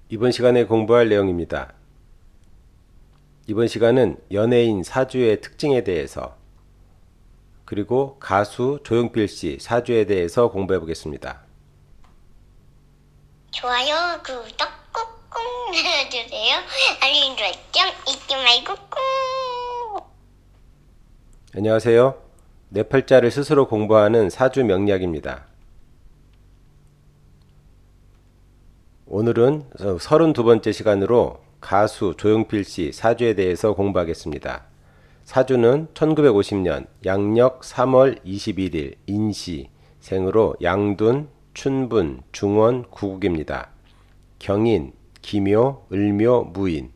이번 시간에 공부할 내용입니다. 이번 시간은 연예인 사주의 특징에 대해서 그리고 가수 조용필 씨 사주에 대해서 공부해 보겠습니다. 좋아요, 구독 꾹꾹 눌러주세요. 알림 설정 잊지 말고 꾹. 안녕하세요. 네 팔자를 스스로 공부하는 사주 명리학입니다. 오늘은 32번째 시간으로 가수 조용필 씨 사주에 대해서 공부하겠습니다. 사주는 1950년 양력 3월 21일 인시 생으로 양둔, 춘분, 중원, 구국입니다. 경인, 기묘, 을묘, 무인.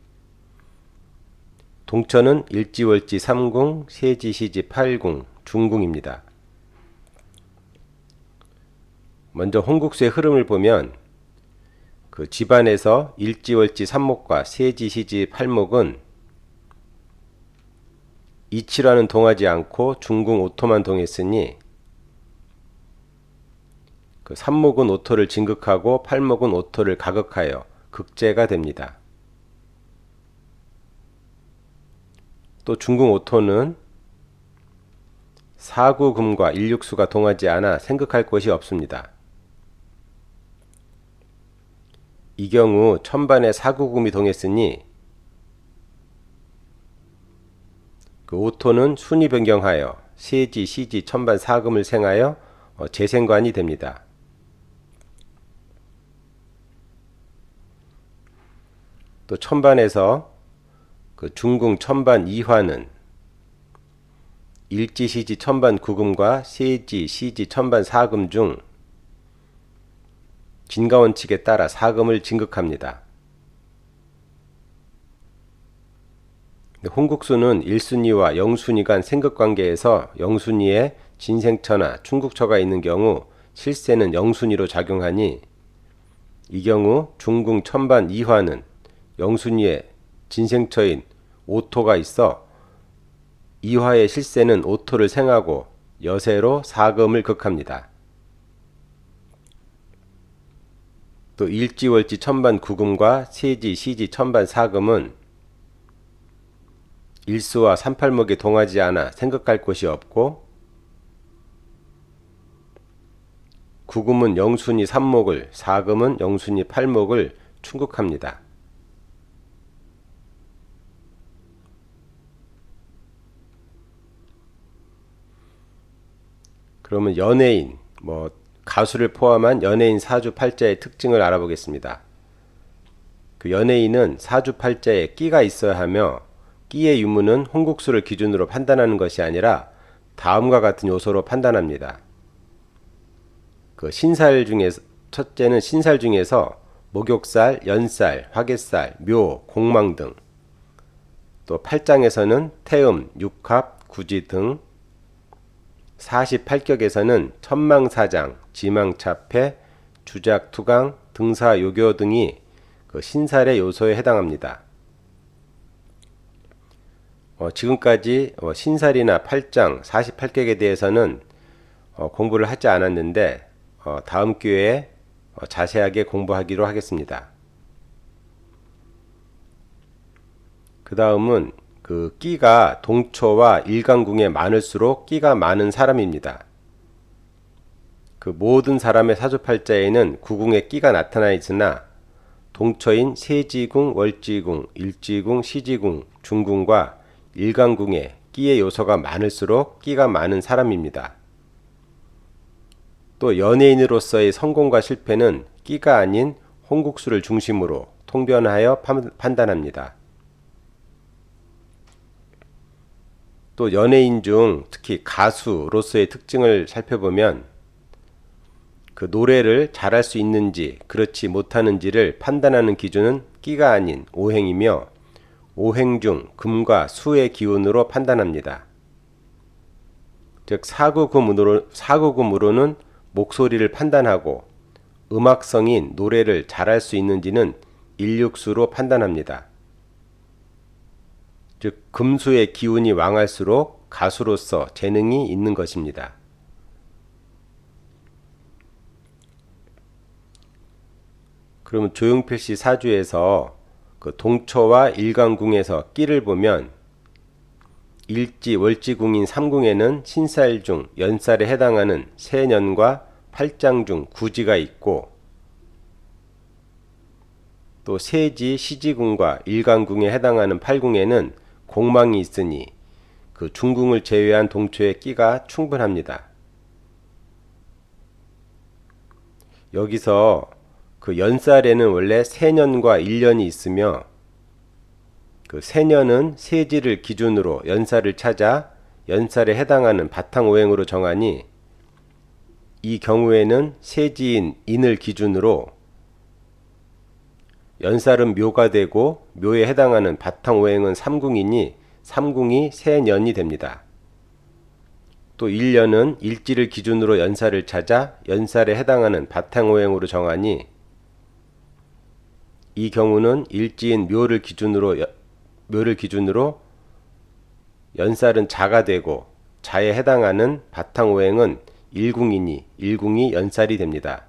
동천은 일지월지 3궁, 세지시지 8궁, 중궁입니다. 먼저 홍국수의 흐름을 보면 그 집안에서 일지월지 3목과 세지시지 8목은 이치라는 동하지 않고 중궁 오토만 동했으니 그 3목은 오토를 진극하고 8목은 오토를 가극하여 극재가 됩니다. 또 중궁 오토는 사구금과 일육수가 동하지 않아 생극할 곳이 없습니다. 이 경우 천반에 사구금이 동했으니 그 오토는 순위 변경하여 세지, 시지, 천반, 사금을 생하여 재생관이 됩니다. 또 천반에서 그 중궁 천반 이화는 일지, 시지, 천반 구금과 세지, 시지, 천반 사금 중 진가원칙에 따라 사금을 진극합니다. 홍국수는 1순위와 0순위 간 생극관계에서 0순위에 진생처나 충국처가 있는 경우 실세는 0순위로 작용하니 이 경우 중궁 천반 이화는 0순위에 진생처인 오토가 있어 이화의 실세는 오토를 생하고 여세로 사금을 극합니다. 또 일지월지 천반 구금과 세지, 시지, 천반 사금은 일수와 38목이 동하지 않아 생각할 곳이 없고 구금은 영순위 3목을 사금은 영순위 8목을 충국합니다. 그러면 연예인, 가수를 포함한 연예인 사주 팔자의 특징을 알아보겠습니다. 그 연예인은 사주 팔자에 끼가 있어야 하며 끼의 유무는 홍국수를 기준으로 판단하는 것이 아니라 다음과 같은 요소로 판단합니다. 그 신살 중에서 첫째는 신살 중에서 목욕살, 연살, 화개살, 묘, 공망 등, 또 팔장에서는 태음, 육합, 구지 등, 48격에서는 천망사장, 지망차패, 주작, 투강, 등사, 요교 등이 그 신살의 요소에 해당합니다. 지금까지 신살이나 팔장, 48격에 대해서는 공부를 하지 않았는데 다음 기회에 자세하게 공부하기로 하겠습니다. 그 다음은 그 끼가 동초와 일간궁에 많을수록 끼가 많은 사람입니다. 그 모든 사람의 사주팔자에는 구궁에 끼가 나타나 있으나 동처인 세지궁, 월지궁, 일지궁, 시지궁, 중궁과 일간궁에 끼의 요소가 많을수록 끼가 많은 사람입니다. 또 연예인으로서의 성공과 실패는 끼가 아닌 홍국수를 중심으로 통변하여 판단합니다. 또 연예인 중 특히 가수로서의 특징을 살펴보면 그 노래를 잘할 수 있는지 그렇지 못하는지를 판단하는 기준은 끼가 아닌 오행이며 오행 중 금과 수의 기운으로 판단합니다. 즉 사구금으로는 목소리를 판단하고 음악성인 노래를 잘할 수 있는지는 일육수로 판단합니다. 즉 금수의 기운이 왕할수록 가수로서 재능이 있는 것입니다. 그러면 조용필씨 사주에서 그 동처와 일간궁에서 끼를 보면 일지 월지궁인 삼궁에는 신살 중 연살에 해당하는 세년과 팔장 중 구지가 있고, 또 세지 시지궁과 일간궁에 해당하는 팔궁에는 공망이 있으니 그 중궁을 제외한 동초의 끼가 충분합니다. 여기서 그 연살에는 원래 세년과 일년이 있으며, 그 세년은 세지를 기준으로 연살을 찾아 연살에 해당하는 바탕오행으로 정하니, 이 경우에는 세지인 인을 기준으로 연살은 묘가 되고 묘에 해당하는 바탕오행은 삼궁이니 삼궁이 세년이 됩니다. 또 일년은 일지를 기준으로 연살을 찾아 연살에 해당하는 바탕오행으로 정하니, 이 경우는 일지인 묘를 기준으로 연살은 자가 되고 자에 해당하는 바탕오행은 일궁이니 일궁이 연살이 됩니다.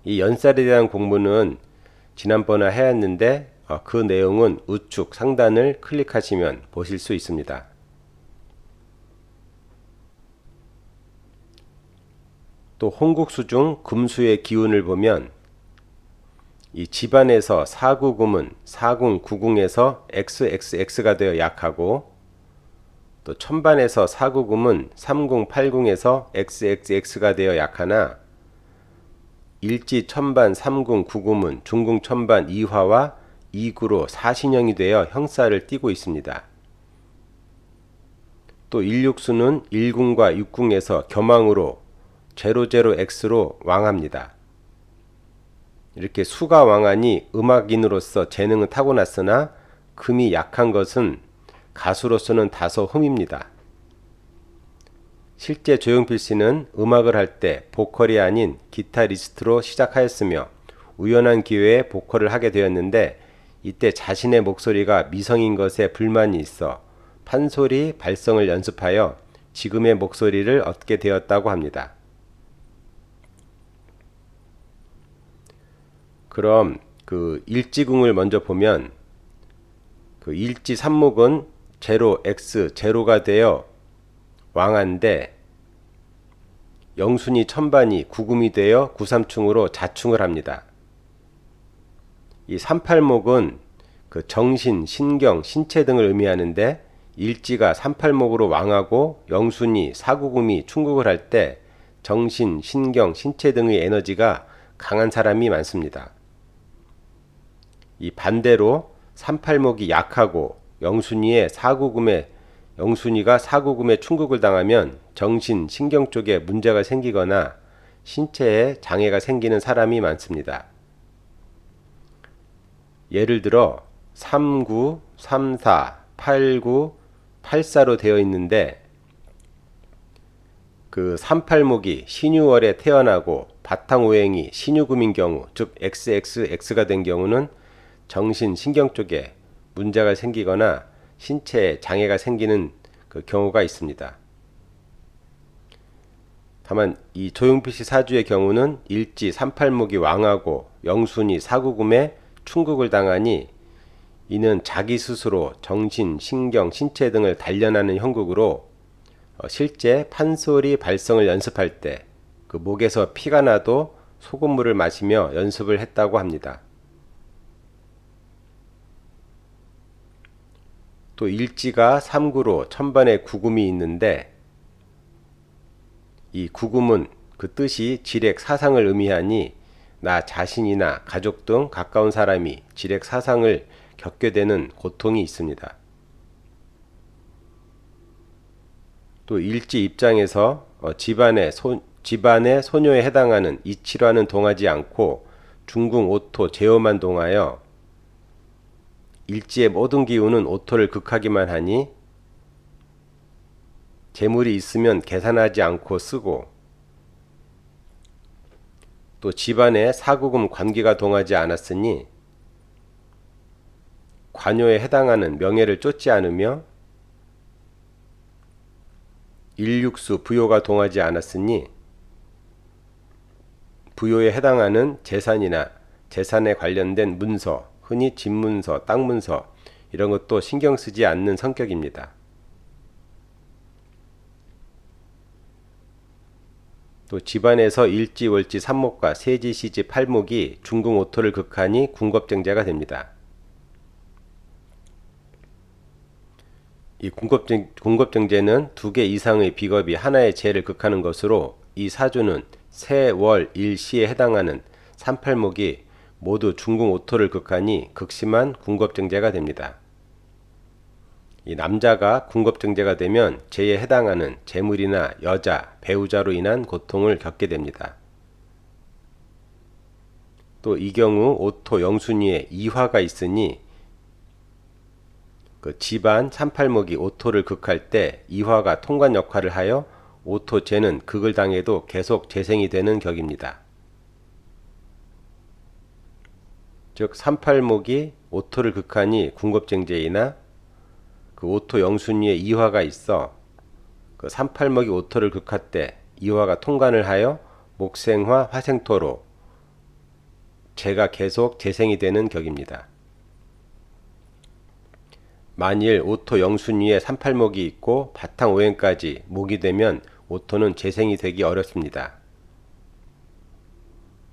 이 연살에 대한 공부는 지난번에 하였는데 그 내용은 우측 상단을 클릭하시면 보실 수 있습니다. 또 홍국수 중 금수의 기운을 보면 이 집안에서 사구금은 사궁 구궁에서 XXX가 되어 약하고, 또 천반에서 사구금은 삼궁 팔궁에서 XXX가 되어 약하나, 일지 천반 삼궁 구금은 중궁 천반 이화와 이구로 사신형이 되어 형사를 띠고 있습니다. 또 일육수는 일궁과 육궁에서 겸왕으로 00X로 왕합니다. 이렇게 수가 왕하니 음악인으로서 재능은 타고났으나 금이 약한 것은 가수로서는 다소 흠입니다. 실제 조용필 씨는 음악을 할 때 보컬이 아닌 기타리스트로 시작하였으며 우연한 기회에 보컬을 하게 되었는데, 이때 자신의 목소리가 미성인 것에 불만이 있어 판소리 발성을 연습하여 지금의 목소리를 얻게 되었다고 합니다. 그럼 그 일지궁을 먼저 보면, 그 일지 삼목은 0x 제로가 되어 왕한데, 영순이 천반이 구금이 되어 구삼충으로 자충을 합니다. 이 38목은 그 정신, 신경, 신체 등을 의미하는데, 일지가 38목으로 왕하고 영순이 사구금이 충국을 할 때 정신, 신경, 신체 등의 에너지가 강한 사람이 많습니다. 이 반대로 38목이 약하고 영순이가 사구금에 충국을 당하면 정신, 신경 쪽에 문제가 생기거나 신체에 장애가 생기는 사람이 많습니다. 예를 들어 39, 34, 89, 84로 되어 있는데, 그 38목이 신유월에 태어나고 바탕오행이 신유금인 경우, 즉 XXX가 된 경우는 정신, 신경 쪽에 문제가 생기거나 신체에 장애가 생기는 그 경우가 있습니다. 다만 이 조용필 씨 사주의 경우는 일지 38목이 왕하고 영순이 사구금에 충국을 당하니, 이는 자기 스스로 정신, 신경, 신체 등을 단련하는 형국으로 실제 판소리 발성을 연습할 때 그 목에서 피가 나도 소금물을 마시며 연습을 했다고 합니다. 또 일지가 삼구로 천반에 구금이 있는데, 이 구금은 그 뜻이 지렉 사상을 의미하니 나 자신이나 가족 등 가까운 사람이 지렉 사상을 겪게 되는 고통이 있습니다. 또 일지 입장에서 집안의 소녀에 해당하는 이치라는 동하지 않고 중궁 오토 제호만 동하여 일지의 모든 기운은 오토를 극하기만 하니, 재물이 있으면 계산하지 않고 쓰고, 또 집안에 사구금 관계가 동하지 않았으니 관요에 해당하는 명예를 쫓지 않으며, 일육수 부요가 동하지 않았으니 부요에 해당하는 재산이나 재산에 관련된 문서, 흔히 집문서, 땅문서 이런 것도 신경 쓰지 않는 성격입니다. 또 집안에서 일지, 월지, 삼목과 세지, 시지, 팔목이 중궁 오토를 극하니 궁겁증제가 됩니다. 이 궁겁증제는 두 개 이상의 비겁이 하나의 재를 극하는 것으로 이 사주는 세, 월, 일, 시에 해당하는 38목이 모두 중궁 오토를 극하니 극심한 궁겁증제가 됩니다. 이 남자가 궁겁증제가 되면 재에 해당하는 재물이나 여자, 배우자로 인한 고통을 겪게 됩니다. 또 이 경우 오토 영순위에 이화가 있으니 그 집안 38목이 오토를 극할 때 이화가 통관 역할을 하여 오토재는 극을 당해도 계속 재생이 되는 격입니다. 즉 38목이 오토를 극하니 궁겁증제이나 그 오토 영순위에 이화가 있어 그 38목이 오토를 극할 때 이화가 통관을 하여 목생화 화생토로 재가 계속 재생이 되는 격입니다. 만일 오토 영순위에 38목이 있고 바탕 오행까지 목이 되면 오토는 재생이 되기 어렵습니다.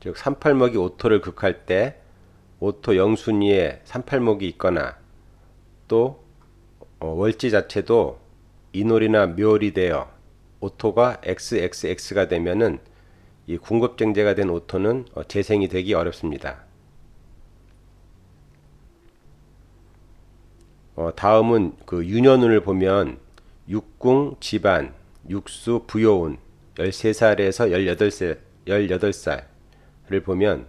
즉 38목이 오토를 극할 때 오토 영순위에 38목이 있거나 또 월지 자체도 인월이나 묘월이 되어 오토가 XXX가 되면은 이 궁겁증제가 된 오토는 재생이 되기 어렵습니다. 다음은 그 유년운을 보면 육궁 집안, 육수 부요운 13살에서 18살을 보면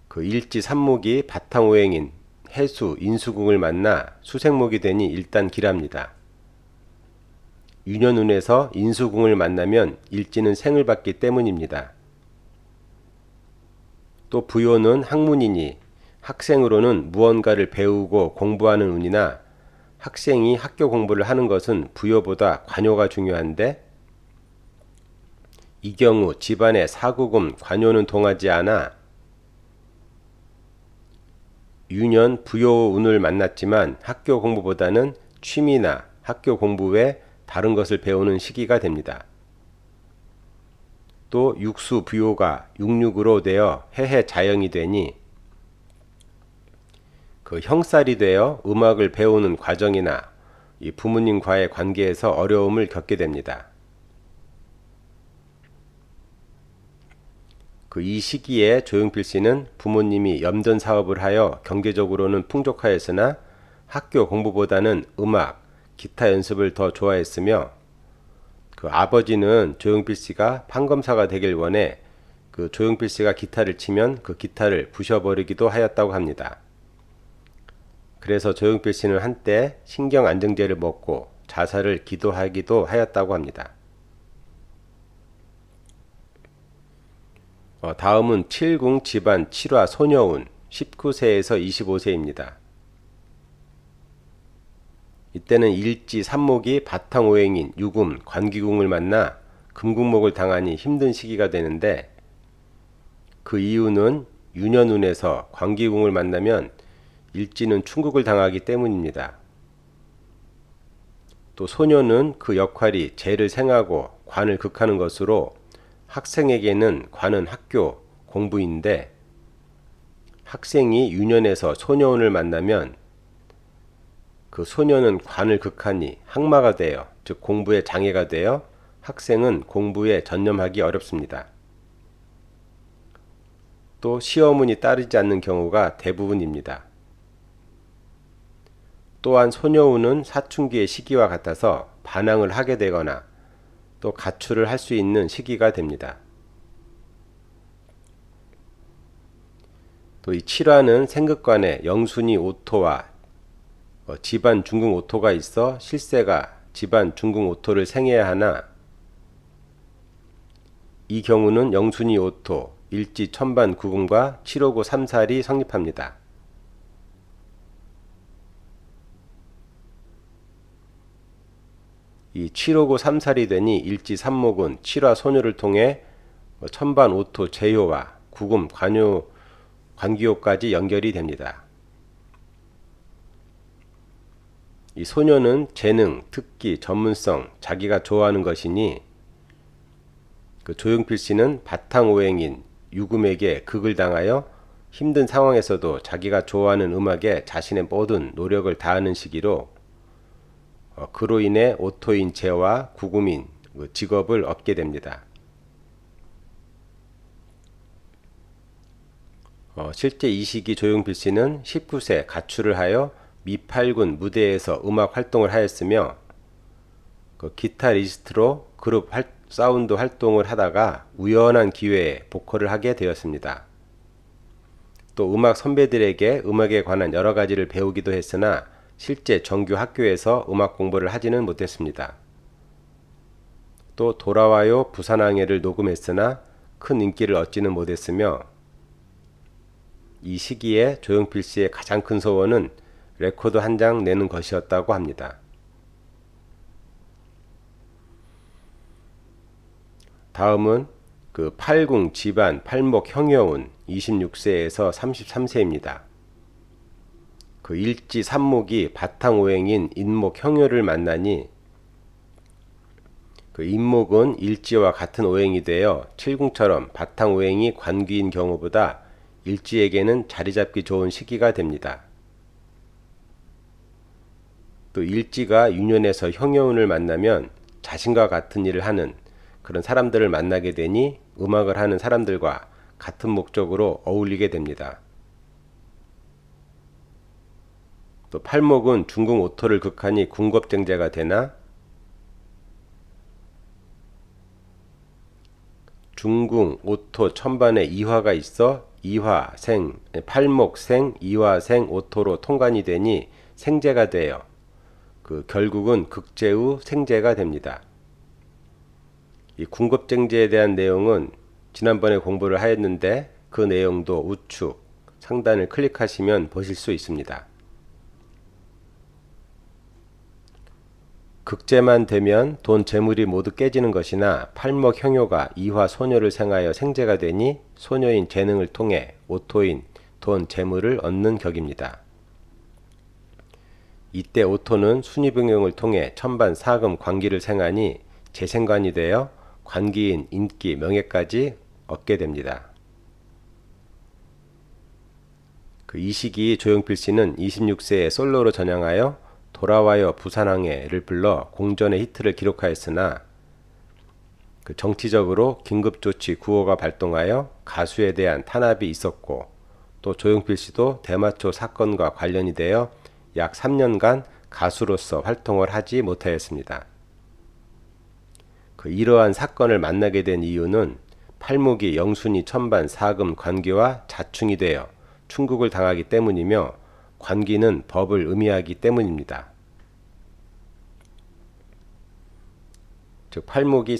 그 일지 삼목이 바탕오행인 해수, 인수궁을 만나 수생목이 되니 일단 길합니다. 유년운에서 인수궁을 만나면 일지는 생을 받기 때문입니다. 또 부요는 학문이니 학생으로는 무언가를 배우고 공부하는 운이나 학생이 학교 공부를 하는 것은 부요보다 관요가 중요한데 이 경우 집안의 사구금 관요는 동하지 않아 유년 부요운을 만났지만 학교 공부보다는 취미나 학교 공부 외 다른 것을 배우는 시기가 됩니다. 또 육수 부요가 육육으로 되어 해해 자영이 되니 그 형살이 되어 음악을 배우는 과정이나 이 부모님과의 관계에서 어려움을 겪게 됩니다. 그 이 시기에 조용필 씨는 부모님이 염전 사업을 하여 경제적으로는 풍족하였으나 학교 공부보다는 음악, 기타 연습을 더 좋아했으며 그 아버지는 조용필 씨가 판검사가 되길 원해 그 조용필 씨가 기타를 치면 그 기타를 부셔버리기도 하였다고 합니다. 그래서 조용필 씨는 한때 신경안정제를 먹고 자살을 기도하기도 하였다고 합니다. 다음은 7궁 집안 7화 소녀운 19세에서 25세입니다. 이때는 일지 삼목이 바탕오행인 유금, 관기궁을 만나 금국목을 당하니 힘든 시기가 되는데 그 이유는 유년운에서 관기궁을 만나면 일지는 충국을 당하기 때문입니다. 또 소녀는 그 역할이 재를 생하고 관을 극하는 것으로 학생에게는 관은 학교, 공부인데 학생이 유년에서 소녀운을 만나면 그 소녀는 관을 극하니 학마가 되어 즉 공부에 장애가 되어 학생은 공부에 전념하기 어렵습니다. 또 시험운이 따르지 않는 경우가 대부분입니다. 또한 소녀운은 사춘기의 시기와 같아서 반항을 하게 되거나 또 가출을 할 수 있는 시기가 됩니다. 또 이 7화는 생극관에 영순이 오토와 집안 중궁 오토가 있어 실세가 집안 중궁 오토를 생해야 하나 이 경우는 영순이 오토, 일지 천반 구궁과 759 3살이 성립합니다. 이 759 3살이 되니 일지 삼목은 7화 소녀를 통해 천반 오토 제효와 구금 관기호까지 연결이 됩니다. 이 소녀는 재능, 특기, 전문성, 자기가 좋아하는 것이니 그 조용필 씨는 바탕오행인 유금에게 극을 당하여 힘든 상황에서도 자기가 좋아하는 음악에 자신의 모든 노력을 다하는 시기로 그로 인해 오토인 재와 구금인 직업을 얻게 됩니다. 실제 이 시기 조용필 씨는 19세 가출을 하여 미팔군 무대에서 음악 활동을 하였으며 그 기타리스트로 그룹 사운드 활동을 하다가 우연한 기회에 보컬을 하게 되었습니다. 또 음악 선배들에게 음악에 관한 여러 가지를 배우기도 했으나 실제 정규 학교에서 음악 공부를 하지는 못했습니다. 또 돌아와요 부산항해를 녹음했으나 큰 인기를 얻지는 못했으며 이 시기에 조용필 씨의 가장 큰 소원은 레코드 한 장 내는 것이었다고 합니다. 다음은 그 팔궁 집안 팔목 형여운 26세에서 33세입니다. 그 일지 삼목이 바탕오행인 인목 형여를 만나니 그 인목은 일지와 같은 오행이 되어 칠궁처럼 바탕오행이 관귀인 경우보다 일지에게는 자리잡기 좋은 시기가 됩니다. 또 일지가 유년에서 형여운을 만나면 자신과 같은 일을 하는 그런 사람들을 만나게 되니 음악을 하는 사람들과 같은 목적으로 어울리게 됩니다. 또 팔목은 중궁 오토를 극하니 궁겁쟁제가 되나 중궁 오토 천반에 이화가 있어 이화생 팔목생 이화생 오토로 통관이 되니 생제가 되어 그 결국은 극제후 생제가 됩니다. 이 궁겁쟁제에 대한 내용은 지난번에 공부를 하였는데 그 내용도 우측 상단을 클릭하시면 보실 수 있습니다. 극제만 되면 돈 재물이 모두 깨지는 것이나 팔목 형효가 이화 소녀를 생하여 생제가 되니 소녀인 재능을 통해 오토인 돈 재물을 얻는 격입니다. 이때 오토는 순위병용을 통해 천반 사금 관기를 생하니 재생관이 되어 관기인 인기 명예까지 얻게 됩니다. 이 시기 조용필 씨는 26세에 솔로로 전향하여 돌아와요 부산항해를 불러 공전의 히트를 기록하였으나 정치적으로 긴급조치 9호가 발동하여 가수에 대한 탄압이 있었고 또 조용필 씨도 대마초 사건과 관련이 되어 약 3년간 가수로서 활동을 하지 못하였습니다. 이러한 사건을 만나게 된 이유는 팔목이 영순이 천반 사금 관기와 자충이 되어 충국을 당하기 때문이며 관기는 법을 의미하기 때문입니다. 즉 팔목이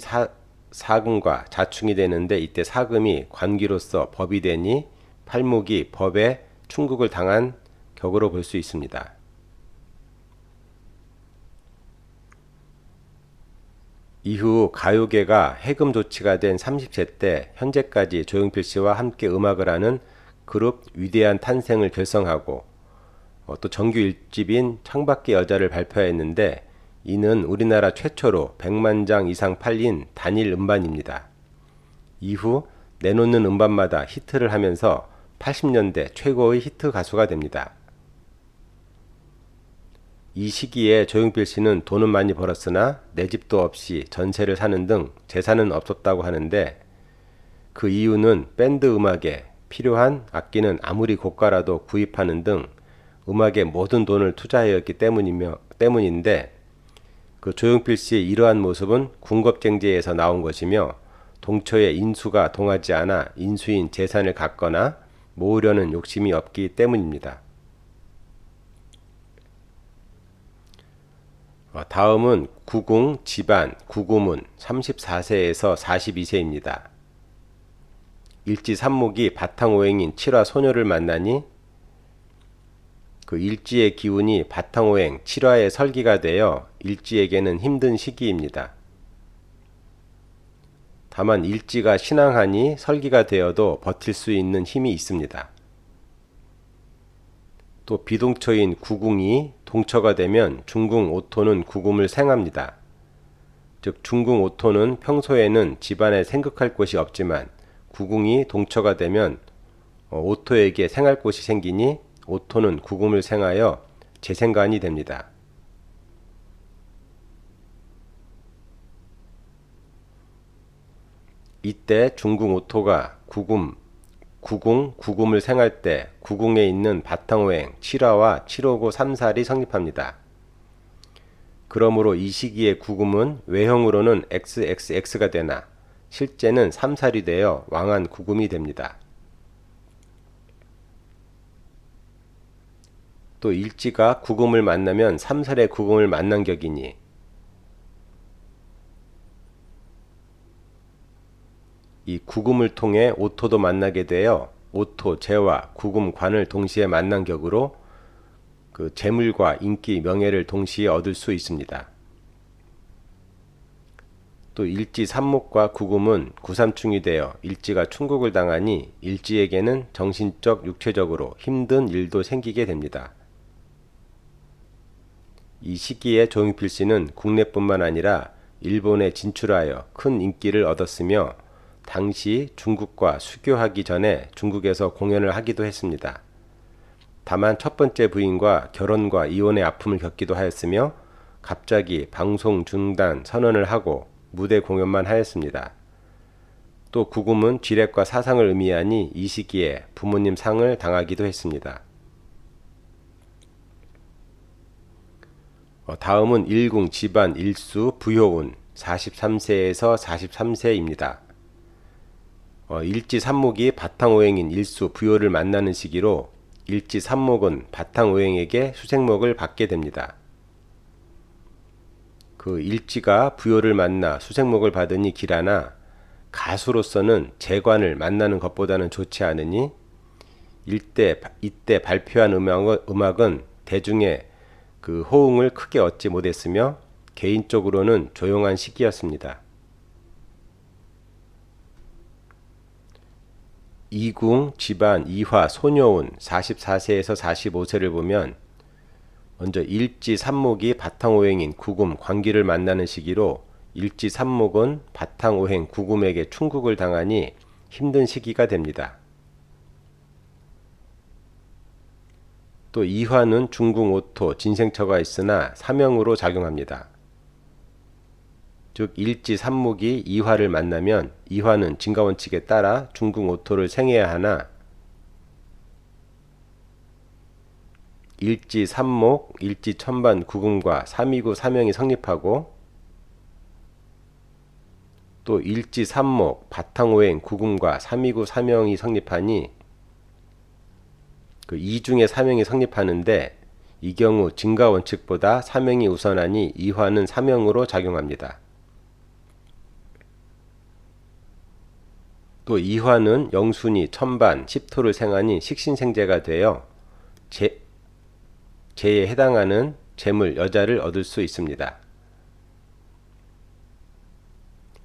사금과 자충이 되는데 이때 사금이 관기로서 법이 되니 팔목이 법에 충국을 당한 격으로 볼 수 있습니다. 이후 가요계가 해금 조치가 된 30세 때 현재까지 조용필 씨와 함께 음악을 하는 그룹 위대한 탄생을 결성하고 또 정규 1집인 창밖의 여자를 발표했는데 이는 우리나라 최초로 100만 장 이상 팔린 단일 음반입니다. 이후 내놓는 음반마다 히트를 하면서 80년대 최고의 히트 가수가 됩니다. 이 시기에 조용필 씨는 돈은 많이 벌었으나 내 집도 없이 전세를 사는 등 재산은 없었다고 하는데 그 이유는 밴드 음악에 필요한 악기는 아무리 고가라도 구입하는 등 음악에 모든 돈을 투자하였기 때문인데 조용필 씨의 이러한 모습은 궁겁쟁제에서 나온 것이며 동처에 인수가 동하지 않아 인수인 재산을 갖거나 모으려는 욕심이 없기 때문입니다. 다음은 구궁 집안 구구문 34세에서 42세입니다. 일지 삼목이 바탕오행인 칠화 소녀를 만나니 일지의 기운이 바탕오행 칠화의 설기가 되어 일지에게는 힘든 시기입니다. 다만 일지가 신앙하니 설기가 되어도 버틸 수 있는 힘이 있습니다. 또 비동처인 구궁이 동처가 되면 중궁 오토는 구금을 생합니다. 즉 중궁 오토는 평소에는 집안에 생극할 곳이 없지만 구궁이 동처가 되면 오토에게 생할 곳이 생기니 오토는 구금을 생하여 재생관이 됩니다. 이때 중궁 오토가 구궁을 생할 때 구궁에 있는 바탕오행 7화와 7호고 3살이 성립합니다. 그러므로 이 시기의 구금은 외형으로는 XXX가 되나 실제는 3살이 되어 왕한 구금이 됩니다. 또 일지가 구금을 만나면 3살의 구금을 만난 격이니 이 구금을 통해 오토도 만나게 되어 오토, 재와, 구금, 관을 동시에 만난 격으로 그 재물과 인기, 명예를 동시에 얻을 수 있습니다. 또 일지 삼목과 구금은 구삼충이 되어 일지가 충국을 당하니 일지에게는 정신적, 육체적으로 힘든 일도 생기게 됩니다. 이 시기에 조용필씨는 국내뿐만 아니라 일본에 진출하여 큰 인기를 얻었으며 당시 중국과 수교하기 전에 중국에서 공연을 하기도 했습니다. 다만 첫 번째 부인과 결혼과 이혼의 아픔을 겪기도 하였으며 갑자기 방송 중단 선언을 하고 무대 공연만 하였습니다. 또 구금은 쥐렉과 사상을 의미하니 이 시기에 부모님 상을 당하기도 했습니다. 다음은 일궁, 집안, 일수, 부효운 43세에서 43세입니다. 일지 삼목이 바탕오행인 일수, 부효를 만나는 시기로 일지 삼목은 바탕오행에게 수생목을 받게 됩니다. 그 일지가 부효를 만나 수생목을 받으니 기라나 가수로서는 재관을 만나는 것보다는 좋지 않으니 이때 발표한 음악은 대중의 그 호응을 크게 얻지 못했으며 개인적으로는 조용한 시기였습니다. 이궁, 집안, 이화, 소녀운 44세에서 45세를 보면 먼저 일지 삼목이 바탕오행인 구금, 관기를 만나는 시기로 일지 삼목은 바탕오행 구금에게 충국을 당하니 힘든 시기가 됩니다. 또 이화는 중궁 오토, 진생처가 있으나 사명으로 작용합니다. 즉 일지 삼목이 이화를 만나면 이화는 진가원칙에 따라 중궁 오토를 생해야 하나 일지 삼목, 일지 천반 구금과 삼이구 사명이 성립하고 또 일지 삼목, 바탕오행 구금과 삼이구 사명이 성립하니 그 이중의 사명이 성립하는데 이 경우 진가원칙보다 사명이 우선하니 이화는 사명으로 작용합니다. 또 이화는 영순이, 천반, 십토를 생하니 식신생재가 되어 재에 해당하는 재물, 여자를 얻을 수 있습니다.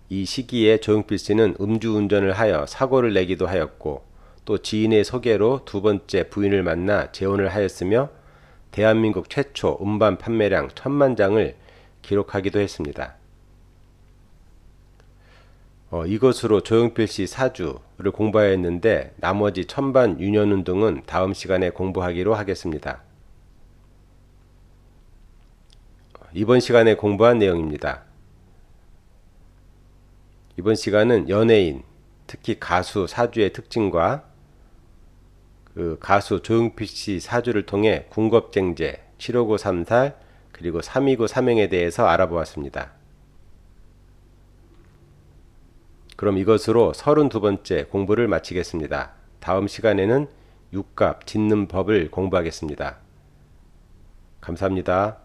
이 시기에 조용필씨는 음주운전을 하여 사고를 내기도 하였고 또 지인의 소개로 두 번째 부인을 만나 재혼을 하였으며 대한민국 최초 음반 판매량 1000만 장을 기록하기도 했습니다. 이것으로 조용필씨 사주를 공부하였는데 나머지 천반, 유년운 등은 다음 시간에 공부하기로 하겠습니다. 이번 시간에 공부한 내용입니다. 이번 시간은 연예인, 특히 가수 사주의 특징과 그 가수 조용필씨 사주를 통해 궁겁쟁제, 7호고 3살, 그리고 3위고 3행에 대해서 알아보았습니다. 그럼 이것으로 32번째 공부를 마치겠습니다. 다음 시간에는 육갑, 짓는 법을 공부하겠습니다. 감사합니다.